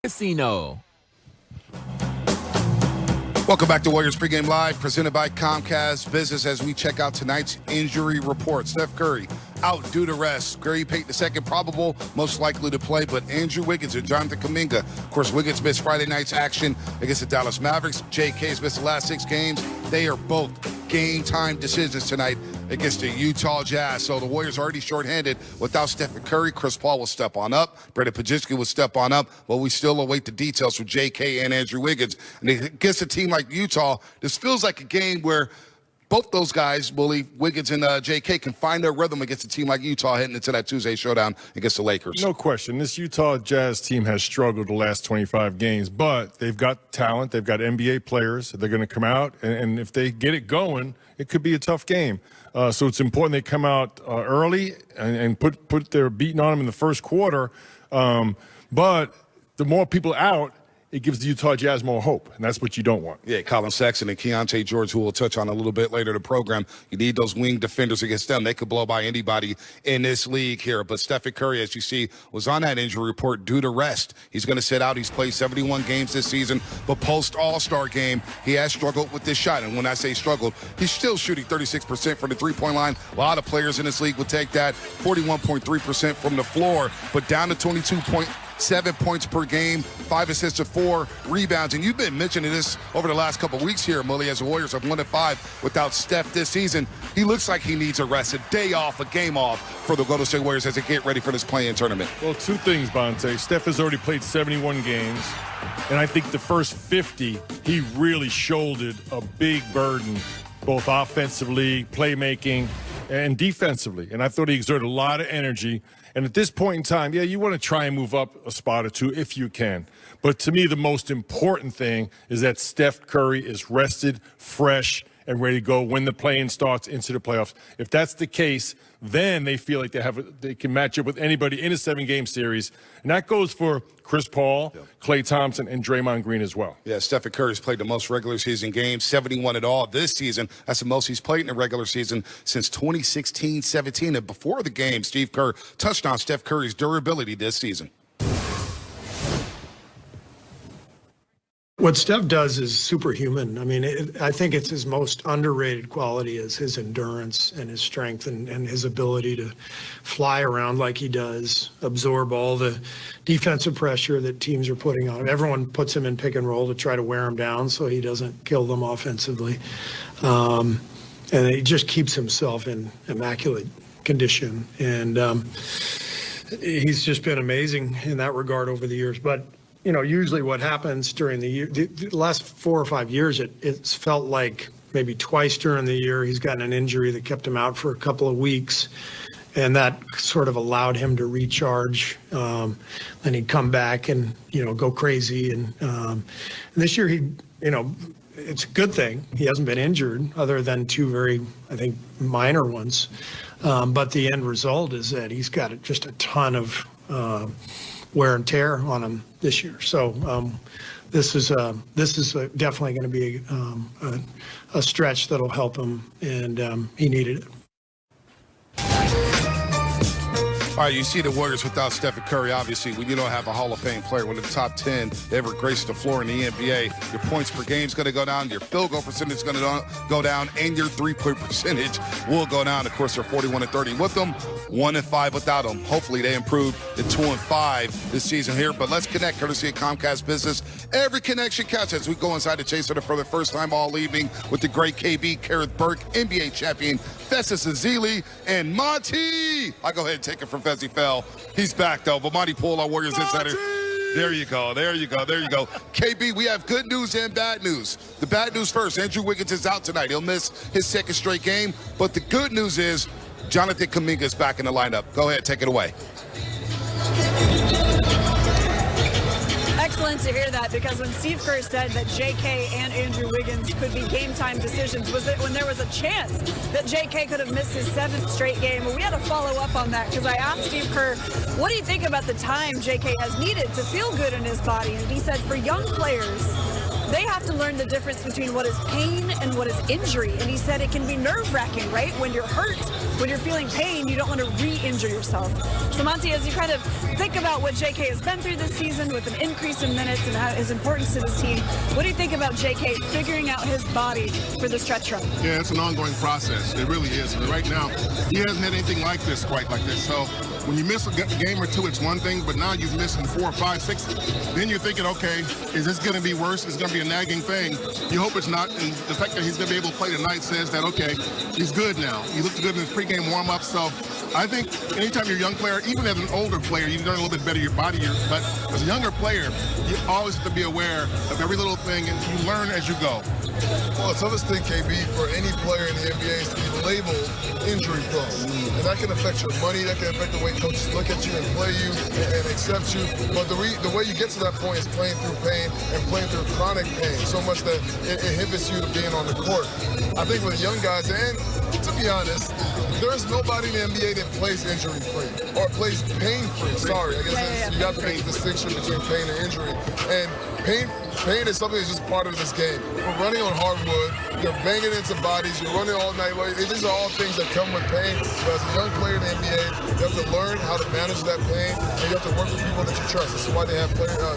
Casino. Welcome back to Warriors Pregame Live, presented by Comcast Business, as we check out tonight's injury report. Steph Curry out due to rest. Gary Payton II probable, most likely to play, but Andrew Wiggins and Jonathan Kuminga. Of course, Wiggins missed Friday night's action against the Dallas Mavericks. JK's missed the last 6 games. They are both game-time decisions tonight against the Utah Jazz. So the Warriors are already shorthanded. Without Stephen Curry, Chris Paul will step on up. Brandon Pajitsky will step on up. But we still await the details from JK and Andrew Wiggins. And against a team like Utah, this feels like a game where both those guys, Wiggins and JK, can find their rhythm against a team like Utah heading into that Tuesday showdown against the Lakers. No question. This Utah Jazz team has struggled the last 25 games, but they've got talent. They've got NBA players. They're going to come out, and if they get it going, it could be a tough game. So it's important they come out early and put their beating on them in the first quarter. But the more people out, it gives the Utah Jazz more hope, and that's what you don't want. Yeah, Colin Sexton and Keontae George, who we'll touch on a little bit later in the program. You need those wing defenders against them. They could blow by anybody in this league here. But Stephen Curry, as you see, was on that injury report due to rest. He's going to sit out. He's played 71 games this season, but post-All-Star game, he has struggled with this shot. And when I say struggled, he's still shooting 36% from the three-point line. A lot of players in this league would take that, 41.3% from the floor, but down to 22.7 points per game, 5 assists to 4 rebounds. And you've been mentioning this over the last couple of weeks here, Mullin, as the Warriors have 1-5 without Steph this season. He looks like he needs a rest, a day off, a game off for the Golden State Warriors as they get ready for this play-in tournament. Well, 2 things, Bonte. Steph has already played 71 games, and I think the first 50, he really shouldered a big burden, both offensively, playmaking, and defensively. And I thought he exerted a lot of energy. And at this point in time, yeah, you want to try and move up a spot or 2 if you can. But to me, the most important thing is that Steph Curry is rested, fresh, and ready to go when the play-in starts into the playoffs. If that's the case, then they feel like they can match up with anybody in a 7-game series. And that goes for Chris Paul, Klay Thompson, and Draymond Green as well. Yeah, Stephen Curry's played the most regular season games, 71 at all this season. That's the most he's played in the regular season since 2016-17. And before the game, Steve Kerr touched on Steph Curry's durability this season. What Steph does is superhuman. I mean, I think it's his most underrated quality is his endurance and his strength and his ability to fly around like he does, absorb all the defensive pressure that teams are putting on him. Everyone puts him in pick and roll to try to wear him down so he doesn't kill them offensively. And he just keeps himself in immaculate condition. And he's just been amazing in that regard over the years. But you know, usually what happens during the year, the last 4 or 5 years, it's felt like maybe twice during the year he's gotten an injury that kept him out for a couple of weeks. And that sort of allowed him to recharge. Then he'd come back and, you know, go crazy. And this year, it's a good thing. He hasn't been injured other than 2 very, I think, minor ones. But the end result is that he's got just a ton of wear and tear on him this year. So this is definitely going to be a stretch that'll help him, and he needed it. All right, you see the Warriors without Stephen Curry, obviously, when you don't have a Hall of Fame player, one of the top 10 that ever graced the floor in the NBA, your points per game is going to go down, your field goal percentage is going to go down, and your three-point percentage will go down. Of course, they're 41-30 with them, 1-5 without them. Hopefully, they improve to 2-5 this season here. But let's connect, courtesy of Comcast Business. Every connection counts as we go inside the Chase Center for the first time all evening with the great KB, Kareth Burke, NBA champion, Festus Ezeli, and Monty. I'll go ahead and take it from Fezzi Fell. He's back, though. But Monty Poole, our Warriors Insider. There you go. KB, we have good news and bad news. The bad news first. Andrew Wiggins is out tonight. He'll miss his 2nd straight game. But the good news is Jonathan Kuminga is back in the lineup. Go ahead, take it away. Excellent to hear that, because when Steve Kerr said that JK and Andrew Wiggins could be game-time decisions, was that when there was a chance that JK could have missed his 7th straight game. And we had to follow up on that, because I asked Steve Kerr, what do you think about the time JK has needed to feel good in his body? And he said, for young players, they have to learn the difference between what is pain and what is injury. And he said it can be nerve-wracking, right? When you're hurt, when you're feeling pain, you don't want to re-injure yourself. So, Monty, as you kind of think about what JK has been through this season with an increase in minutes and how his importance to this team, what do you think about JK figuring out his body for the stretch run? Yeah, it's an ongoing process. It really is. And right now, he hasn't had anything like this, quite like this. So when you miss a game or two, it's one thing, but now you've missed 4, 5, 6. Then you're thinking, okay, is this going to be worse? Is it going to be a nagging thing? You hope it's not. And the fact that he's going to be able to play tonight says that, okay, he's good now. He looked good in his pregame warm-up. So I think anytime you're a young player, even as an older player, you learn a little bit better your body. But as a younger player, you always have to be aware of every little thing, and you learn as you go. Well, the toughest thing, KB, for any player in the NBA is to be labeled injury prone. And that can affect your money, that can affect the way coaches look at you and play you and accept you. But the way you get to that point is playing through pain and playing through chronic pain, so much that it inhibits you to being on the court. I think with young guys, and to be honest, there's nobody in the NBA that plays injury-free or plays pain-free. Sorry, I guess you got to make a distinction between pain and injury. And pain is something that's just part of this game. We're running on hardwood, you're banging into bodies, you're running all night long. These are all things that come with pain. But as a young player in the NBA, you have to learn how to manage that pain, and you have to work with people that you trust. This is why they have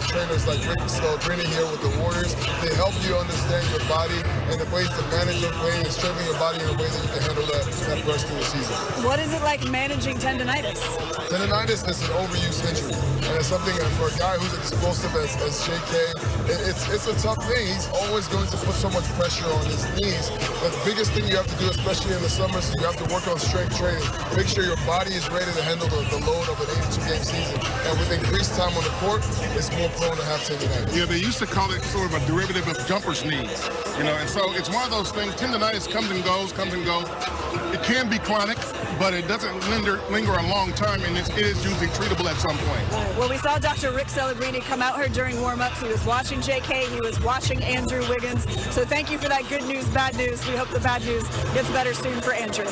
trainers like Rick Scalabrini here with the Warriors. They help you understand your body and the ways to manage your pain and strengthen your body in a way that you can handle that rest through the season. What is it like managing tendonitis? Tendonitis is an overuse injury, and it's something for a guy who's explosive as JK, it's a tough thing. He's always going to put so much pressure on his knees. The biggest thing you have to do, especially in the summer, is you have to work on strength training. Make sure your body is ready to handle the load of an 82-game season. And with increased time on the court, it's more prone to have tendonitis. Yeah, they used to call it sort of a derivative of jumper's knees, and so it's one of those things. Tendonitis comes and goes. It can be chronic, but it doesn't linger a long time, and it is usually treatable at some point. Well, we saw Dr. Rick Scalabrini come out here during warm-ups. He was watching JK. He was watching Andrew Wiggins. So thank you for that good news, bad news. We hope the bad news gets better soon for Andrew.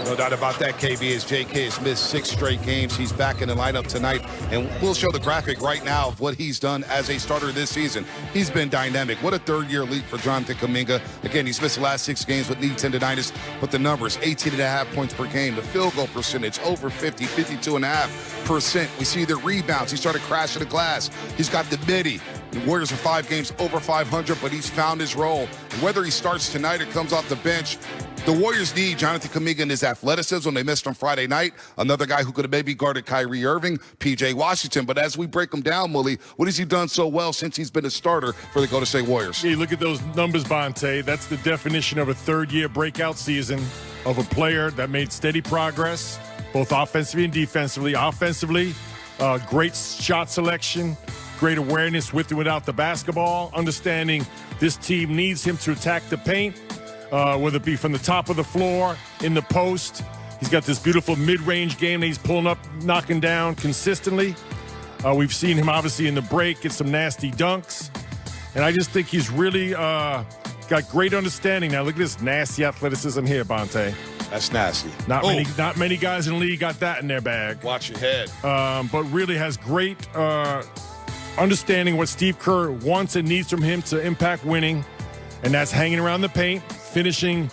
No doubt about that, KB, as JK has missed 6 straight games. He's back in the lineup tonight, and we'll show the graphic right now of what he's done as a starter this season. He's been dynamic. What a third-year leap for Jonathan Kuminga. Again, he's missed the last 6 games with knee tendonitis, but the numbers, 18.5 points per game. The field goal percentage, over 50, 52.5%. We see the rebounds. He started crashing the glass. He's got the midi. The Warriors are 5 games over 500, but he's found his role. And whether he starts tonight or comes off the bench, the Warriors need Jonathan Kuminga and his athleticism. They missed on Friday night. Another guy who could have maybe guarded Kyrie Irving, P.J. Washington. But as we break him down, Mully, what has he done so well since he's been a starter for the Golden State Warriors? Yeah, look at those numbers, Bonte. That's the definition of a third-year breakout season of a player that made steady progress, both offensively and defensively. Offensively, great shot selection, great awareness with and without the basketball, understanding this team needs him to attack the paint, whether it be from the top of the floor, in the post. He's got this beautiful mid-range game that he's pulling up, knocking down consistently. We've seen him, obviously, in the break, get some nasty dunks. And I just think he's really got great understanding. Now, look at this nasty athleticism here, Bonte. That's nasty. Not many guys in the league got that in their bag. Watch your head. But really has great understanding what Steve Kerr wants and needs from him to impact winning, and that's hanging around the paint, finishing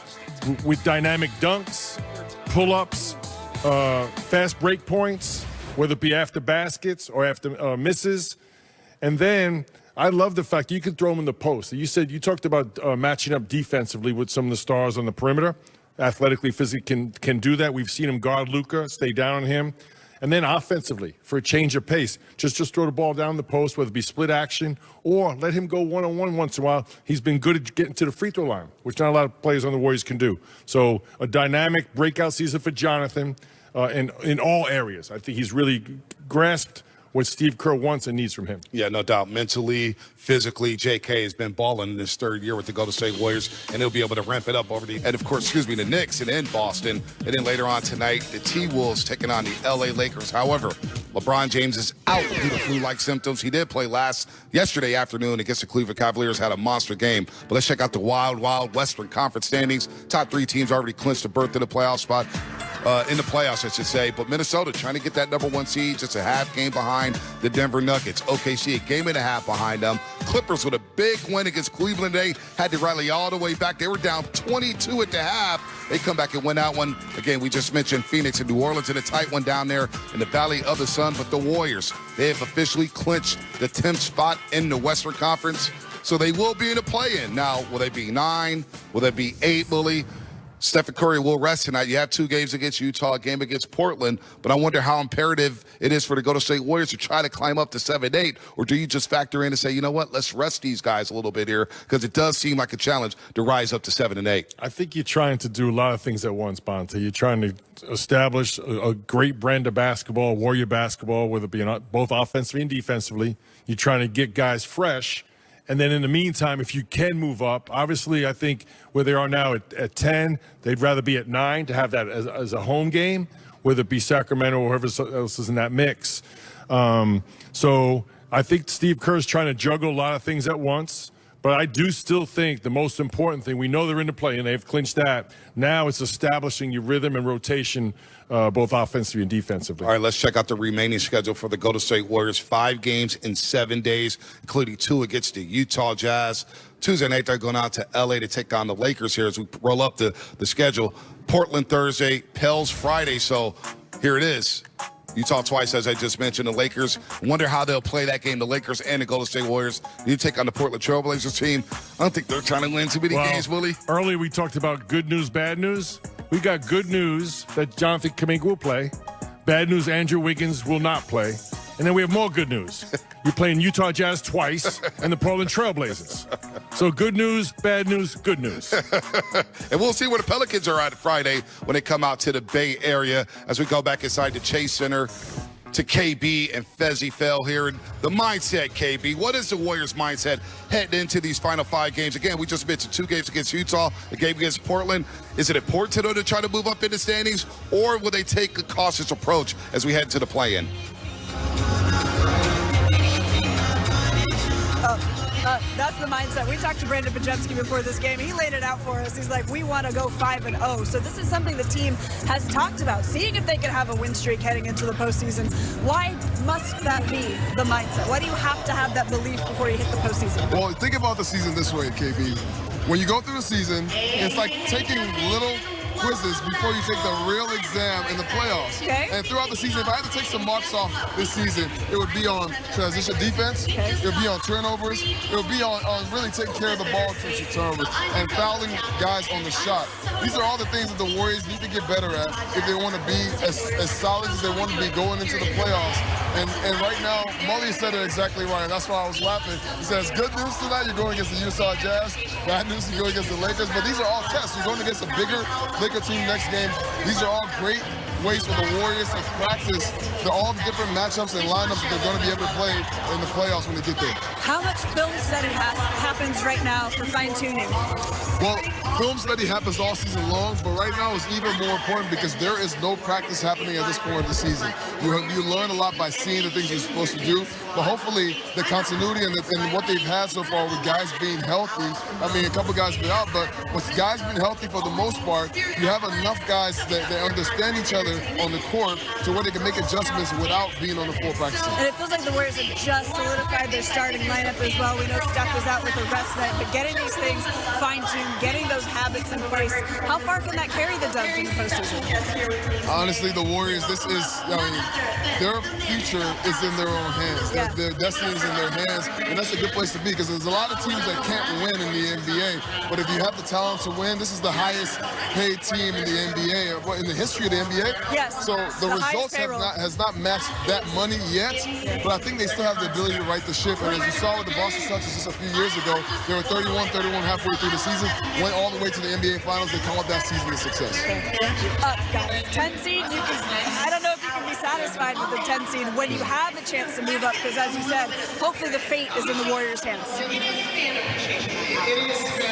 with dynamic dunks, pull-ups, fast break points, whether it be after baskets or after misses. And then I love the fact you can throw him in the post. You talked about matching up defensively with some of the stars on the perimeter. Athletically, physically can do that. We've seen him guard Luka, stay down on him. And then offensively, for a change of pace, just throw the ball down the post, whether it be split action or let him go one-on-one once in a while. He's been good at getting to the free throw line, which not a lot of players on the Warriors can do. So a dynamic breakout season for Jonathan in all areas. I think he's really grasped what Steve Kerr wants and needs from him. Yeah, no doubt. Mentally, physically, JK has been balling in his third year with the Golden State Warriors, and he'll be able to ramp it up over the Knicks and in Boston. And then later on tonight, the T-Wolves taking on the LA Lakers. However, LeBron James is out due to flu-like symptoms. He did play yesterday afternoon against the Cleveland Cavaliers, had a monster game. But let's check out the wild Western Conference standings. Top 3 teams already clinched a berth in the playoff spot. In the playoffs, I should say. But Minnesota trying to get that #1 seed, just a half game behind the Denver Nuggets. OKC, a game and a half behind them. Clippers with a big win against Cleveland today. Had to rally all the way back. They were down 22 at the half. They come back and win that one. Again, we just mentioned Phoenix and New Orleans in a tight one down there in the Valley of the Sun. But the Warriors, they have officially clinched the 10th spot in the Western Conference. So they will be in the play-in. Now, will they be 9? Will they be 8, Bully? Stephen Curry will rest tonight. You have 2 games against Utah, a game against Portland, but I wonder how imperative it is for the Golden State Warriors to try to climb up to 7-8, or do you just factor in and say, you know what, let's rest these guys a little bit here, because it does seem like a challenge to rise up to 7 and 8. I think you're trying to do a lot of things at once, Bonta. You're trying to establish a great brand of basketball, Warrior basketball, whether it be both offensively and defensively. You're trying to get guys fresh. And then in the meantime, if you can move up, obviously I think where they are now at 10, they'd rather be at 9 to have that as a home game, whether it be Sacramento or whoever else is in that mix. So I think Steve Kerr's trying to juggle a lot of things at once. But I do still think the most important thing, we know they're in the play and they've clinched that. Now it's establishing your rhythm and rotation, both offensively and defensively. All right, let's check out the remaining schedule for the Golden State Warriors. 5 games in 7 days, including 2 against the Utah Jazz. Tuesday night, they're going out to L.A. to take on the Lakers here as we roll up the schedule. Portland Thursday, Pels Friday, so here it is. Utah twice, as I just mentioned. The Lakers, wonder how they'll play that game. The Lakers and the Golden State Warriors. You take on the Portland Trailblazers team. I don't think they're trying to win too many games, Willie. Earlier we talked about good news, bad news. We got good news that Jonathan Kuminga will play. Bad news, Andrew Wiggins will not play. And then we have more good news. You're playing Utah Jazz twice and the Portland Trailblazers. So good news, bad news, good news. And we'll see where the Pelicans are at Friday when they come out to the Bay Area as we go back inside the Chase Center to KB and Fezzi Fell here. And the mindset, KB, what is the Warriors' mindset heading into these final 5 games? Again, we just mentioned 2 games against Utah, a game against Portland. Is it important to them to try to move up in the standings, or will they take a cautious approach as we head to the play-in? That's the mindset. We talked to Brandon Pajemski before this game. He laid it out for us. He's like, we want to go 5-0. So this is something the team has talked about, seeing if they can have a win streak heading into the postseason. Why must that be the mindset? Why do you have to have that belief before you hit the postseason? Well, think about the season this way, KB. When you go through the season, it's like taking little quizzes before you take the real exam in the playoffs. Okay. And throughout the season, if I had to take some marks off this season, it would be on transition defense, it would be on turnovers, it would be on really taking care of the ball since you turnovers, and fouling guys on the shot. These are all the things that the Warriors need to get better at if they want to be as solid as they want to be going into the playoffs. And right now, Mullin said it exactly right, and that's why I was laughing. He says, good news tonight, you're going against the Utah Jazz. Bad news, you're going against the Lakers. But these are all tests. You're going against a bigger Laker team next game. These are all great ways for the Warriors to practice all the different matchups and lineups that they're going to be able to play in the playoffs when they get there. How much film study happens right now for fine-tuning? Well, film study happens all season long, but right now it's even more important because there is no practice happening at this point of the season. You learn a lot by seeing the things you're supposed to do, but hopefully the continuity and what they've had so far with guys being healthy, I mean, a couple guys been out, but with guys being healthy for the most part, you have enough guys that understand each other on the court to where they can make adjustments without being on the floor practicing. And it feels like the Warriors have just solidified their starting lineup as well. We know Steph is out with a rest night, but getting these things fine-tuned, getting those habits in place, how far can that carry the Dubs in the postseason? Honestly, the Warriors, their future is in their own hands. Yeah. Their destiny is in their hands, and that's a good place to be because there's a lot of teams that can't win in the NBA, but if you have the talent to win, this is the highest paid team in the NBA, in the history of the NBA. Yes. So the results has not matched that money yet, but I think they still have the ability to right the ship. And as you saw with the Boston Celtics just a few years ago, they were 31 halfway through the season, went all the way to the NBA Finals. They called that season a success. Guys, 10 seed, I don't know if you can be satisfied with the 10 seed when you have a chance to move up, because as you said, hopefully the fate is in the Warriors' hands.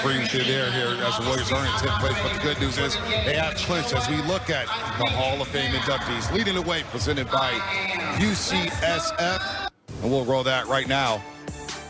Bring through there here as the Warriors are in 10th place, but the good news is they have clinched as we look at the Hall of Fame inductees. Leading the way, presented by UCSF, and we'll roll that right now.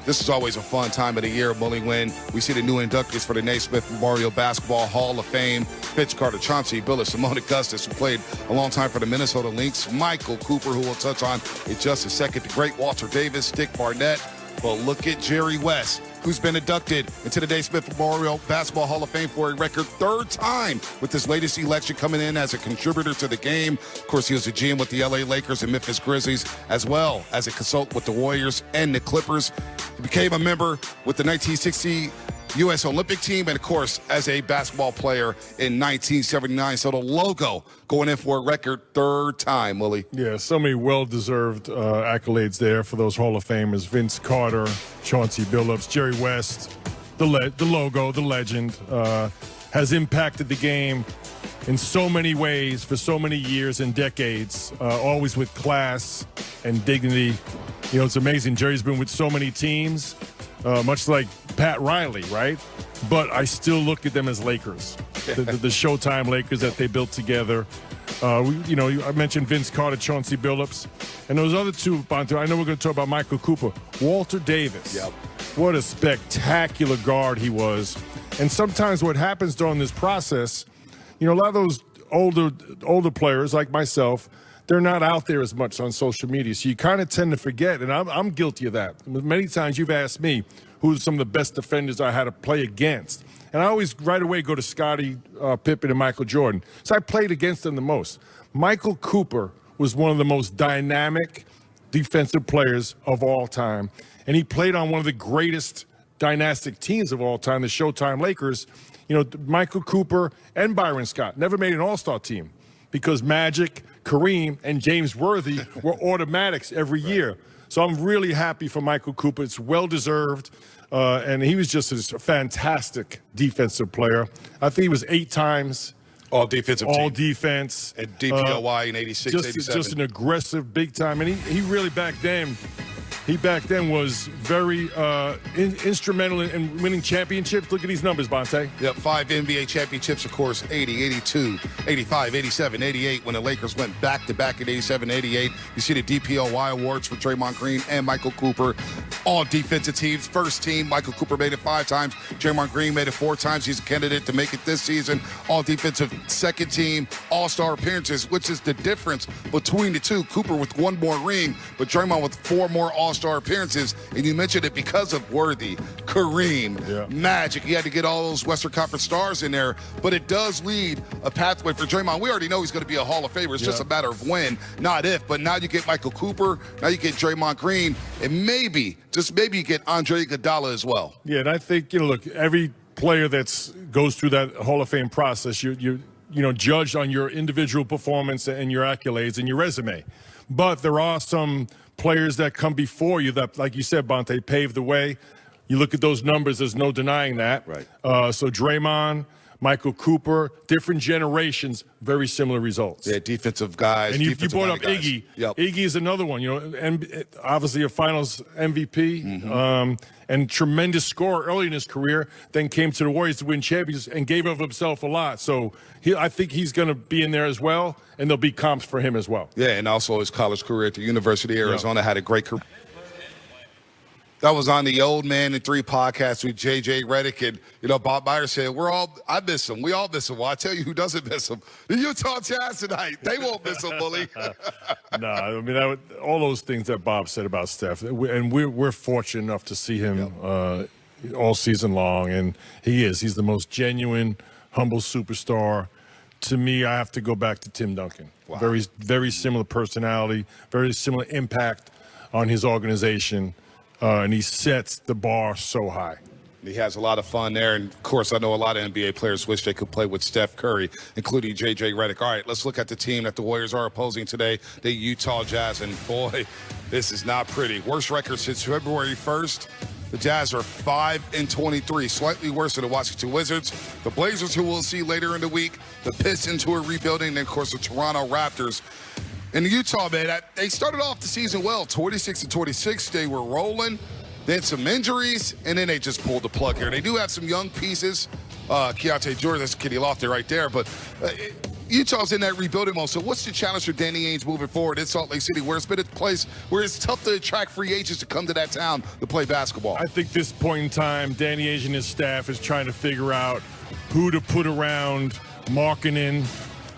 This is always a fun time of the year, Mullin, when we see the new inductees for the Naismith Memorial Basketball Hall of Fame. Fitz Carter, Chauncey Billups, Simone Augustus, who played a long time for the Minnesota Lynx, Michael Cooper, who we'll touch on in just a second, the great Walter Davis, Dick Barnett, Well, look at Jerry West, who's been inducted into the Naismith Memorial Basketball Hall of Fame for a record 3rd time with his latest election coming in as a contributor to the game. Of course, he was a GM with the LA Lakers and Memphis Grizzlies, as well as a consultant with the Warriors and the Clippers. He became a member with the 1960 U.S. Olympic team, and of course, as a basketball player in 1979. So the logo going in for a record 3rd time, Willie. Yeah, so many well-deserved accolades there for those Hall of Famers. Vince Carter, Chauncey Billups, Jerry West, the logo, the legend, has impacted the game in so many ways for so many years and decades, always with class and dignity. You know, it's amazing. Jerry's been with so many teams, much like Pat Riley, right? But I still look at them as Lakers, the Showtime Lakers that they built together. I mentioned Vince Carter, Chauncey Billups, and those other two, Bonte. I know we're going to talk about Michael Cooper. Walter Davis. Yep. What a spectacular guard he was. And sometimes what happens during this process, you know, a lot of those older players like myself, they're not out there as much on social media. So you kind of tend to forget, and I'm guilty of that. Many times you've asked me who are some of the best defenders I had to play against. And I always right away go to Scottie Pippen and Michael Jordan. So I played against them the most. Michael Cooper was one of the most dynamic defensive players of all time. And he played on one of the greatest dynastic teams of all time, the Showtime Lakers. You know, Michael Cooper and Byron Scott never made an all-star team because Magic, Kareem, and James Worthy were automatics every year. So I'm really happy for Michael Cooper. It's well-deserved, and he was just a fantastic defensive player. I think he was 8 times All-defensive team. defense. At DPOY in 86, 87. Just an aggressive, big time. And he really back then was very instrumental in winning championships. Look at these numbers, Bonte. Yep, 5 NBA championships, of course, 80, 82, 85, 87, 88, when the Lakers went back-to-back in 87, 88. You see the DPOY awards for Draymond Green and Michael Cooper. All defensive teams. First team, Michael Cooper made it 5 times. Draymond Green made it 4 times. He's a candidate to make it this season. All defensive second team, all-star appearances, which is the difference between the two. Cooper with 1 more ring, but Draymond with 4 more all-star appearances. And you mentioned it because of Worthy, Kareem, Magic. He had to get all those Western Conference stars in there, but it does lead a pathway for Draymond. We already know he's going to be a Hall of Famer. It's just a matter of when, not if. But now you get Michael Cooper, now you get Draymond Green, and maybe, just maybe you get Andre Iguodala as well. Yeah, and I think, you know, look, every player that goes through that Hall of Fame process, you judged on your individual performance and your accolades and your resume. But there are some players that come before you that, like you said, Bonte, paved the way. You look at those numbers, there's no denying that. Right. So Draymond, Michael Cooper, different generations, very similar results. Yeah, defensive guys. And you brought up guys. Iggy. Yep. Iggy is another one, you know, and obviously a finals MVP, and tremendous scorer early in his career, then came to the Warriors to win championships and gave of himself a lot. So I think he's going to be in there as well, and there'll be comps for him as well. Yeah, and also his college career at the University of Arizona had a great career. That was on the Old Man in 3 podcast with J.J. Redick, and, you know, Bob Myers said, I miss him. We all miss him. Well, I tell you who doesn't miss him. The Utah Jazz tonight. They won't miss him, Bully. No, I mean, all those things that Bob said about Steph, and we're fortunate enough to see him all season long, and he's the most genuine, humble superstar. To me, I have to go back to Tim Duncan. Wow. Very, very similar personality, very similar impact on his organization. And he sets the bar so high. He has a lot of fun there. And, of course, I know a lot of NBA players wish they could play with Steph Curry, including J.J. Redick. All right, let's look at the team that the Warriors are opposing today, the Utah Jazz. And, boy, this is not pretty. Worst record since February 1st. The Jazz are 5-23, slightly worse than the Washington Wizards. The Blazers, who we'll see later in the week. The Pistons, who are rebuilding. And, of course, the Toronto Raptors. And Utah, man, they started off the season well, 26-26. They were rolling, then some injuries, and then they just pulled the plug here. They do have some young pieces. Keontae George, that's Kitty Lofton right there. But Utah's in that rebuilding mode. So what's the challenge for Danny Ainge moving forward in Salt Lake City, where it's been a place where it's tough to attract free agents to come to that town to play basketball? I think this point in time, Danny Ainge and his staff is trying to figure out who to put around Markkanen.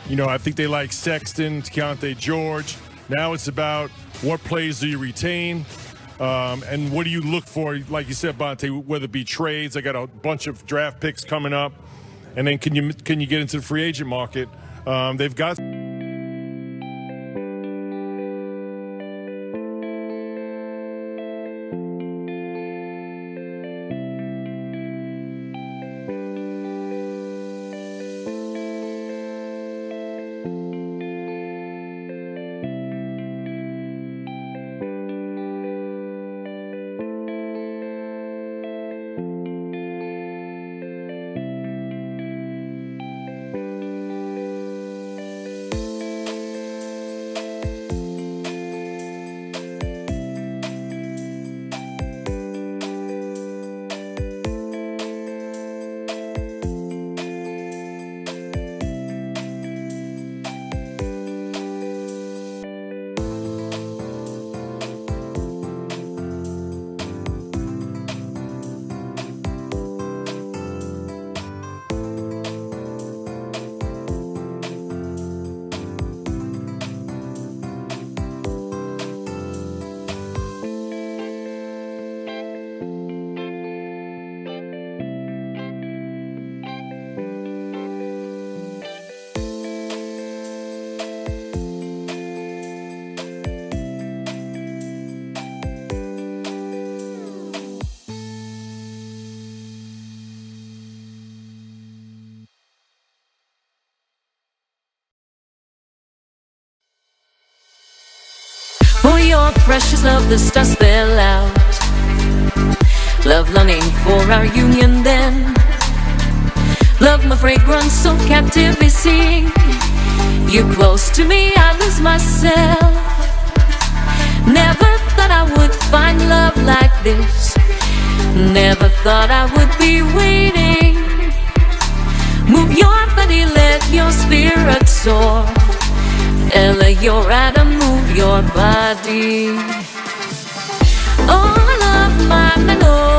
You know, I think they like Sexton, Keontae George. Now it's about what plays do you retain. And what do you look for, like you said, Bonte, whether it be trades? I got a bunch of draft picks coming up. And then can you get into the free agent market? They've got... For your precious love, the stars spell out love longing for our union then. Love my fragrance so captivating. You're close to me, I lose myself. Never thought I would find love like this. Never thought I would be waiting. Move your body, let your spirit soar. Ella, you're at a move your body. All of my melody.